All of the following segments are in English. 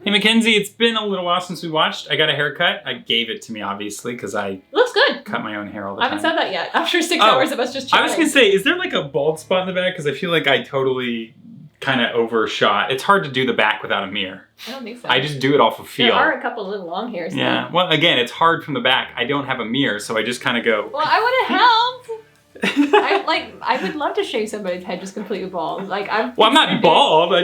Hey Mackenzie, it's been a little while since we watched. I got a haircut. I gave it to me, obviously, because I looks good. Cut my own hair all the I time. haven't said that yet. After 6 hours of us just chatting. I was going to say, is there like a bald spot in the back? Because I feel like I totally kind of overshot. It's hard to do the back without a mirror. I don't think so. I just do it off of feel. There are a couple of little long hairs. Yeah. Well, again, it's hard from the back. I don't have a mirror, so I just kind of go. Well, I would have helped. I would love to shave somebody's head just completely bald. Like I'm not bald. No,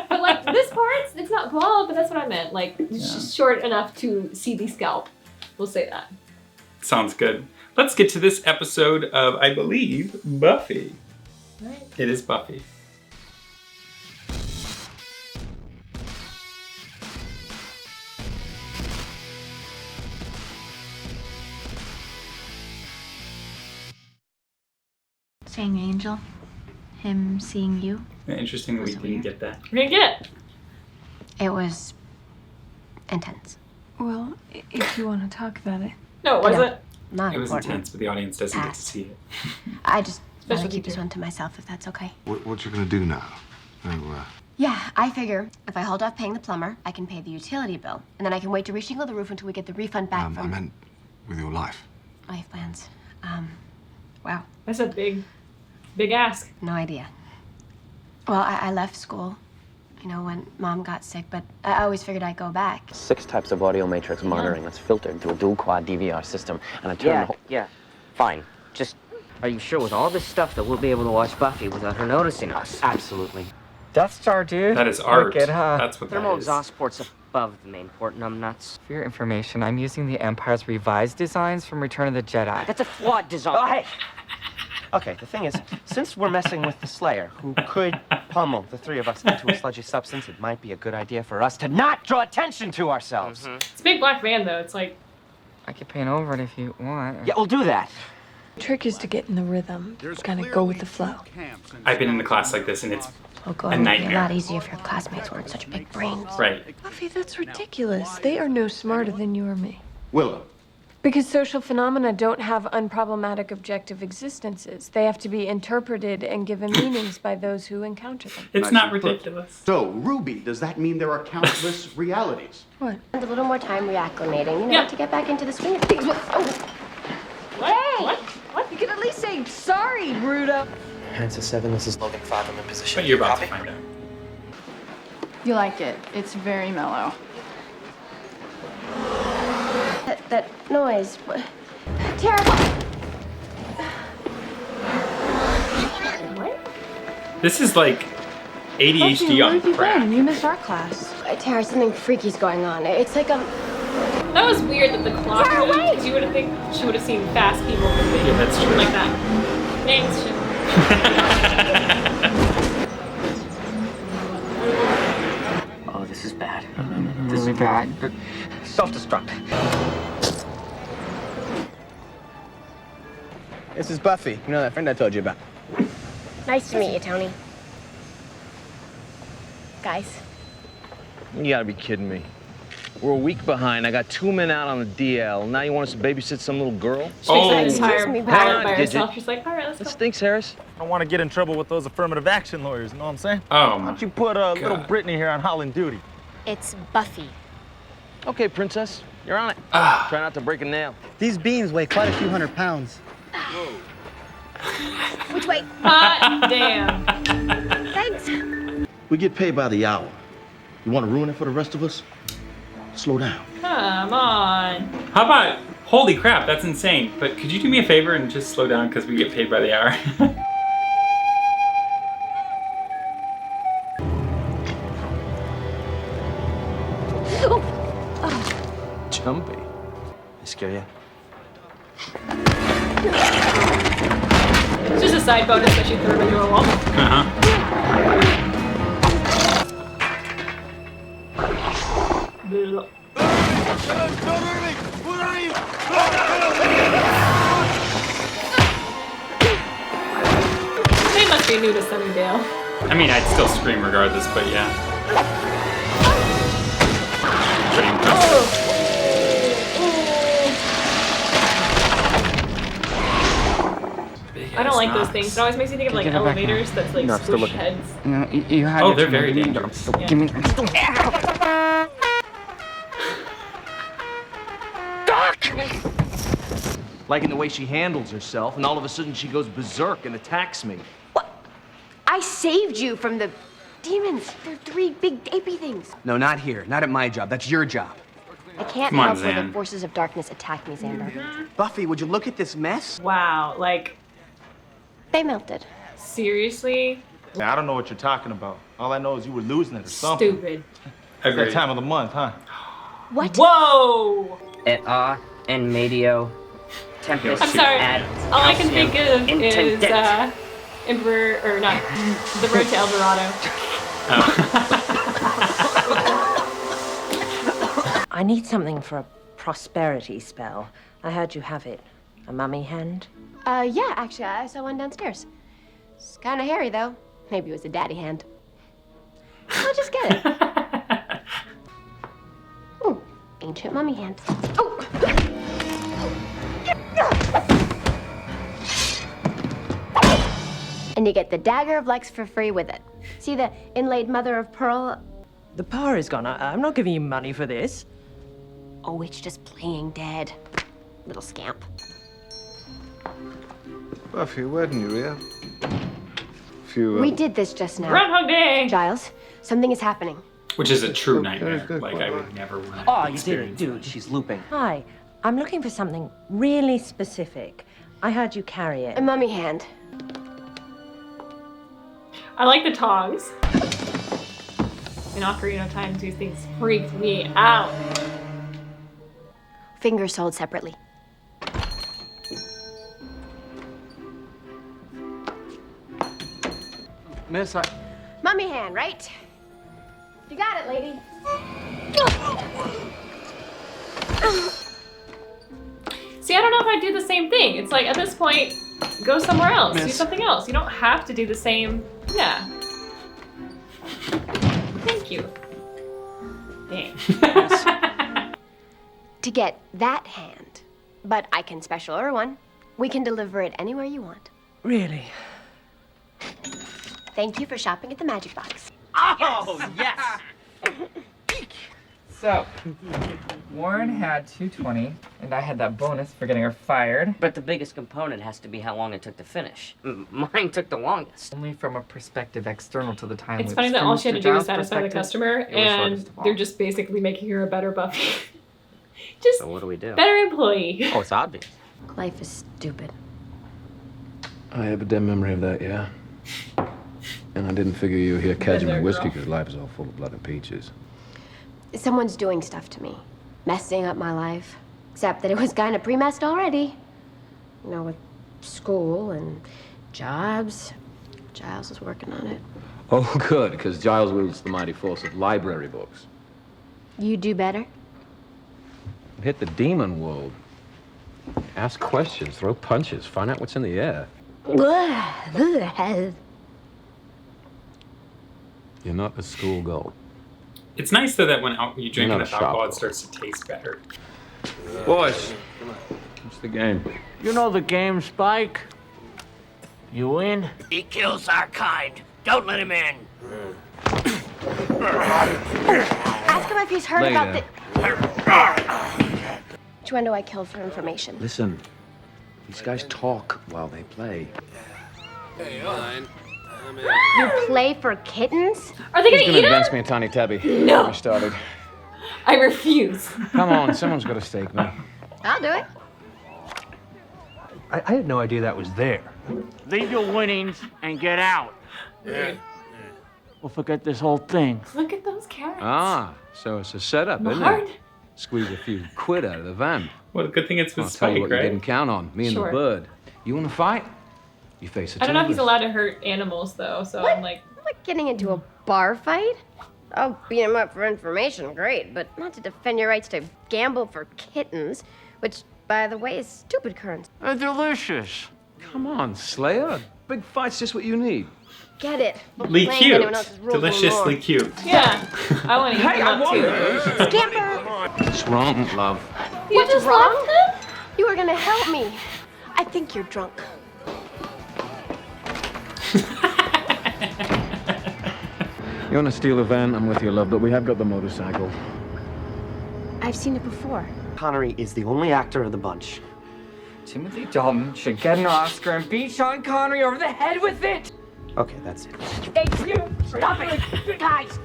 but like this part, it's not bald, but that's what I meant. Like it's just short enough to see the scalp. We'll say that. Sounds good. Let's get to this episode of, I believe, Buffy. Right. It is Buffy. Seeing Angel, him seeing you. Interesting that we didn't get that. We're gonna get it. It was intense. Well, if you want to talk about it. No, it wasn't. Not It was important. intense, but the audience doesn't get to see it. I just want to Especially keep this you. one to myself, if that's okay. What you gonna do now? Yeah, I figure if I hold off paying the plumber, I can pay the utility bill, and then I can wait to reshingle the roof until we get the refund back I from meant with your life. life plans. Wow, That's a big ask. no idea. Well, I left school, you know, when Mom got sick, but I always figured I'd go back. 6 types of audio matrix monitoring that's filtered into a dual quad DVR system, and I turn the whole... Yeah, fine. Just, are you sure with all this stuff that we'll be able to watch Buffy without her noticing us? Absolutely. Death Star, dude. That is art. Wicked, huh? That's what that Thermal is. exhaust ports above the main port, numbnuts. For your information, I'm using the Empire's revised designs from Return of the Jedi. That's a flawed design. Oh, hey! Okay, the thing is, since we're messing with the Slayer, who could pummel the 3 of us into a sludgy substance, it might be a good idea for us to not draw attention to ourselves. It's a big black van though. It's like I could paint over it if you want. Yeah, we'll do that. The trick is to get in the rhythm. Kind of go with the flow. I've been in a class like this, and it's Oh, a God, it'd be a nightmare. lot easier if your classmates weren't such big brains. Right. Buffy, that's ridiculous. They are no smarter than you or me. Willow. Because social phenomena don't have unproblematic objective existences. They have to be interpreted and given meanings by those who encounter them. It's not ridiculous. So, Ruby, does that mean there are countless realities? What? And a little more time reacclimating, you know, Yeah. to get back into the swing of things. what? You can at least say sorry, Ruda. Hansa 7, this is Logan 5, I'm in position. But you're about to find out. You like it. It's very mellow. That noise. Terrible. This is like ADHD on crack. You missed our class. Tara, something freaky's going on. It's like That was weird that the clock moved, because you would have think she would have seen fast people moving. Yeah, that's true. Like that. Thanks, Jim. Oh, this is bad. This is bad. Self-destruct. This is Buffy. You know that friend I told you about. nice to meet you, Tony. Guys. You gotta be kidding me. We're a week behind. I got 2 men out on the DL. Now you want us to babysit some little girl? She makes that entire me pilot by Did you? herself. She's like, all right, let's That go. stinks, Harris. I don't want to get in trouble with those affirmative action lawyers, you know what I'm saying? Oh, Why don't you put little Brittany here on Holland duty? It's Buffy. Okay, princess. You're on it. Try not to break a nail. These beans weigh quite a few 100 pounds. Which way? Hot damn. Thanks. We get paid by the hour. You want to ruin it for the rest of us? Slow down. Come on. How about, holy crap, that's insane. But could you do me a favor and just slow down because we get paid by the hour? Jumpy. I scare you? It's just a side bonus that she threw him into a wall. They must be new to Sunnydale. I mean, I'd still scream regardless, but yeah. Pretty impressive. Big I don't like those things. It always makes me think of like Give it back now. elevators that's like No, I'm still squish looking. heads. No, you had Oh, your they're turn. very Give me- dangerous. Yeah. Give me. Liking the way she handles herself, and all of a sudden she goes berserk and attacks me. I saved you from the demons. They're 3 big apey things. No, not here. Not at my job. That's your job. I can't Come on, help where the Zan. forces of darkness attack me, Xander. Buffy, would you look at this mess? Wow, like They melted. seriously? I don't know what you're talking about. All I know is you were losing it or something. Stupid. It's that time of the month, huh? What? Whoa! Et en medio tempest. I'm sorry. ad All I can calcium think of is intendent. Emperor, or not, The Road to El Dorado. I need something for a prosperity spell. I heard you have it. A mummy hand? Yeah, actually, I saw one downstairs. It's kind of hairy, though. Maybe it was a daddy hand. I'll just get it. Ooh, ancient mummy hand. Oh! And you get the Dagger of Lex for free with it. See the inlaid mother of pearl? The power is gone. I'm not giving you money for this. Oh, it's just playing dead. Little scamp. Buffy, wedding you here? Few, We did this just now. Groundhog Day! Giles, something is happening. Which is a true nightmare. Like, I would never want to Oh, you did it, experience dude. She's looping. Hi, I'm looking for something really specific. I heard you carry it. A mummy hand. I like the tongs. In Ocarina of Time, these things freaked me out. Fingers sold separately. Miss, Mummy hand, right? You got it, lady. See, I don't know if I'd do the same thing. It's like, at this point, go somewhere else. Do Miss. something else. You don't have to do the same. Yeah. Thank you. Dang. To get that hand. But I can special order one. We can deliver it anywhere you want. Really? Thank you for shopping at the Magic Box. Oh, yes! So, Warren had 220, and I had that bonus for getting her fired. But the biggest component has to be how long it took to finish. Mine took the longest. Only from a perspective external to the time. It's loop. funny that From all she had to do was Mr. satisfy the Giles' customer, perspective, it was and shortest of all. they're just basically making her a better Buffy. Just So what do we do? better employee. Oh, it's obvious. Life is stupid. I have a dim memory of that, yeah. And I didn't figure you were here cadging there, my whiskey girl. because life is all full of blood and peaches. Someone's doing stuff to me. Messing up my life. Except that it was kind of pre-messed already. You know, with school and jobs. Giles was working on it. Oh, good, because Giles wields the mighty force of library books. You do better? Hit the demon world. Ask questions, throw punches, find out what's in the air. You're not a schoolgirl. It's nice though that when you drink You're enough not a alcohol, it shopper. starts to taste better. Boys, what's the game? You know the game, Spike. You win. He kills our kind. Don't let him in. Ask him if he's heard about Later. Which one do I kill for information? Listen, these guys talk while they play. Hey, fine. You play for kittens? Are they Who's gonna gonna eat him? advance me a tiny tabby? No. I started. I refuse. Come on, someone's got to stake me. I'll do it. I had no idea that was there. Leave your winnings and get out. Yeah. We'll forget this whole thing. Look at those carrots. Ah, so it's a setup, isn't Lord. it? Squeeze a few quid out of the van. Well, the good thing it's with I'll tell you Spike, what right? you didn't count on. Me and Sure. the bird. You want to fight? You face a I don't know if he's tempest. allowed to hurt animals though, so I'm like, I'm not getting into a bar fight. I'll beat him up for information, great, but not to defend your rights to gamble for kittens, which, by the way, is stupid currency. They're delicious. Come on, Slayer. Big fight's just what you need. Get it? Lee Playing cute. anyone else's rules Deliciously anymore. cute. yeah, I want to eat Hey, them I up want too. those. Scamper! What's wrong, love? You What's just wrong? left them? You were gonna help me. I think you're drunk. You want to steal a van? I'm with you, love, but we have got the motorcycle. I've seen it before. Connery is the only actor of the bunch. Timothy Dalton should get an Oscar and beat Sean Connery over the head with it! Okay, that's it. Thank you! Stop it! Guys!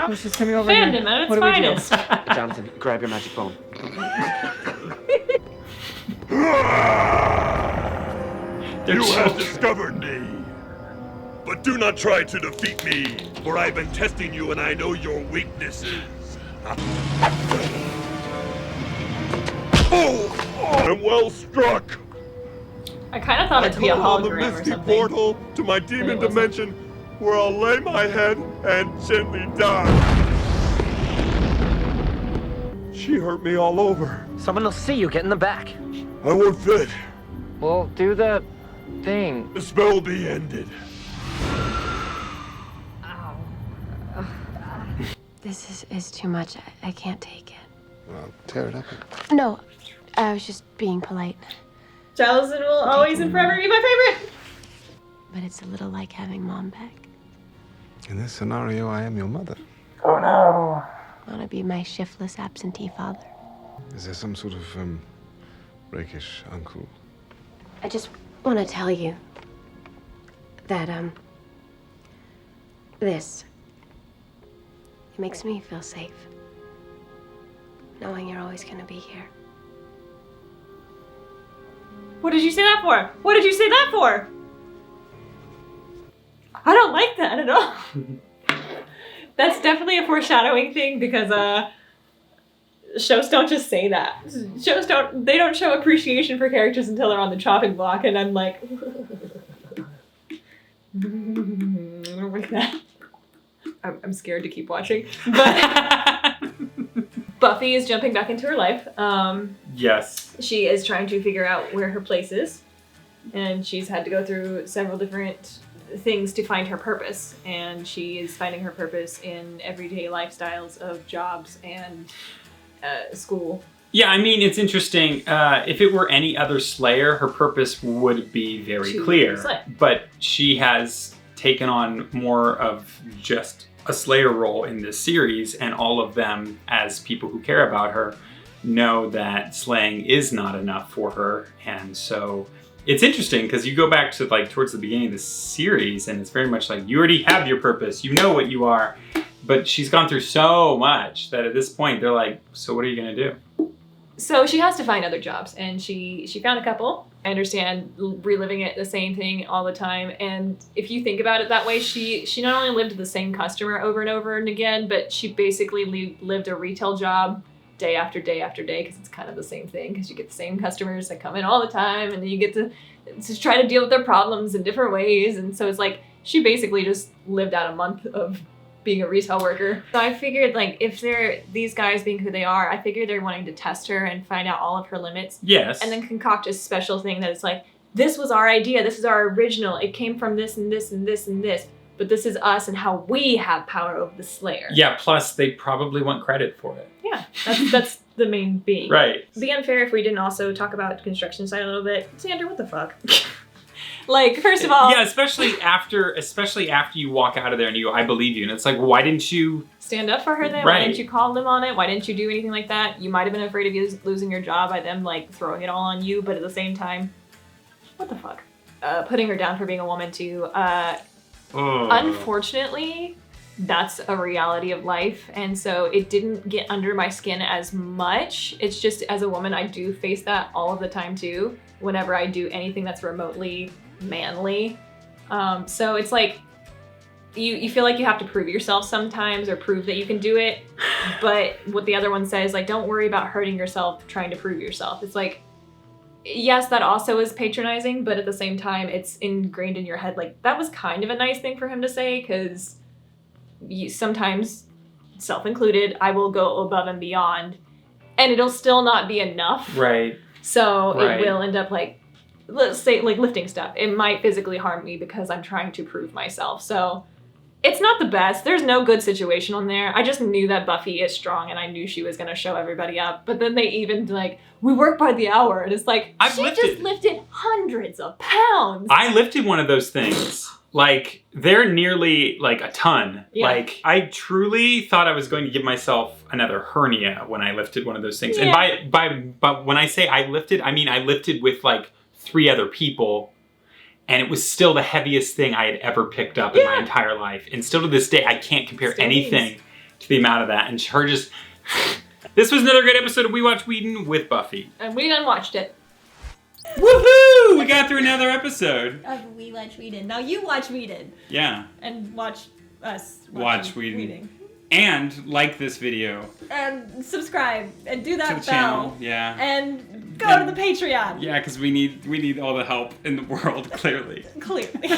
Who's just coming over Fandom here? at its What do we do? finest. Jonathan, grab your magic bone. You have discovered me. But do not try to defeat me, for I've been testing you and I know your weaknesses. Oh, I'm well struck. I kind of thought it to be a call on the hologram or misty something. portal to my demon dimension, where I'll lay my head and gently die. She hurt me all over. Someone will see you. Get in the back. I won't fit. Well, do the thing. The spell will be ended. This is too much. I can't take it. Well, tear it up. No, I was just being polite. Charleston will always and forever be my favorite. But it's a little like having Mom back. In this scenario, I am your mother. Oh no. Want to be my shiftless absentee father? Is there some sort of, rakish uncle? I just want to tell you that, this. It makes me feel safe. Knowing you're always going to be here. What did you say that for? What did you say that for? I don't like that at all. That's definitely a foreshadowing thing because shows don't just say that. Shows don't show appreciation for characters until they're on the chopping block, and I'm like, I don't like that. I'm scared to keep watching. But Buffy is jumping back into her life. Yes. She is trying to figure out where her place is, and she's had to go through several different things to find her purpose, and she is finding her purpose in everyday lifestyles of jobs and school. Yeah, I mean, it's interesting. If it were any other Slayer, her purpose would be very clear. slay. But she has taken on more of just a Slayer role in this series, and all of them, as people who care about her, know that slaying is not enough for her. And so it's interesting because you go back to like towards the beginning of the series, and it's very much like you already have your purpose, you know what you are. But she's gone through so much that at this point they're like, so what are you gonna do? So she has to find other jobs, and she found a couple. I understand reliving it the same thing all the time, and if you think about it that way, she not only lived the same customer over and over and again, but she basically lived a retail job day after day after day, because it's kind of the same thing, because you get the same customers that come in all the time, and then you get to try to deal with their problems in different ways, and so it's like she basically just lived out a month of being a retail worker. So I figured, like, if they're these guys being who they are, I figured they're wanting to test her and find out all of her limits. Yes. And then concoct a special thing that is like, this was our idea, this is our original, it came from this and this and this and this, but this is us and how we have power over the Slayer. Yeah, plus they probably want credit for it. Yeah, that's the main being. Right. It'd be unfair if we didn't also talk about construction site a little bit. Xander, what the fuck? Like, first of all... Yeah, especially after you walk out of there and you go, I believe you. And it's like, why didn't you... stand up for her then? Right. Why didn't you call them on it? Why didn't you do anything like that? You might have been afraid of you losing your job by them, like, throwing it all on you, but at the same time, what the fuck? Putting her down for being a woman, too. Unfortunately, that's a reality of life, and so it didn't get under my skin as much. It's just, as a woman, I do face that all of the time, too, whenever I do anything that's remotely manly. So it's like you feel like you have to prove yourself sometimes, or prove that you can do it, but what the other one says, like, don't worry about hurting yourself trying to prove yourself. It's like, yes, that also is patronizing, but at the same time it's ingrained in your head, like, that was kind of a nice thing for him to say, because sometimes, self included, I will go above and beyond and it'll still not be enough. Right. So Right. it will end up, like, let's say, like, lifting stuff. It might physically harm me because I'm trying to prove myself. So it's not the best. There's no good situation on there. I just knew that Buffy is strong, and I knew she was going to show everybody up. But then they even, like, we work by the hour. And it's like, she just lifted hundreds of pounds. I lifted one of those things. Like, they're nearly like a ton. Yeah. Like, I truly thought I was going to give myself another hernia when I lifted one of those things. Yeah. And by when I say I lifted, I mean I lifted with like 3 other people. And it was still the heaviest thing I had ever picked up in my entire life. And still to this day, I can't compare Still anything to the amount of that. And her just... This was another great episode of We Watch Whedon with Buffy. And we done watched it. Woohoo! We got through another episode. Of We Watch Whedon. Now you watch Whedon. Yeah. And watch us Watch Whedon. And like this video. And subscribe. And do that To the bell. channel, yeah. And go to the Patreon. Yeah, because we need all the help in the world, clearly. Clearly.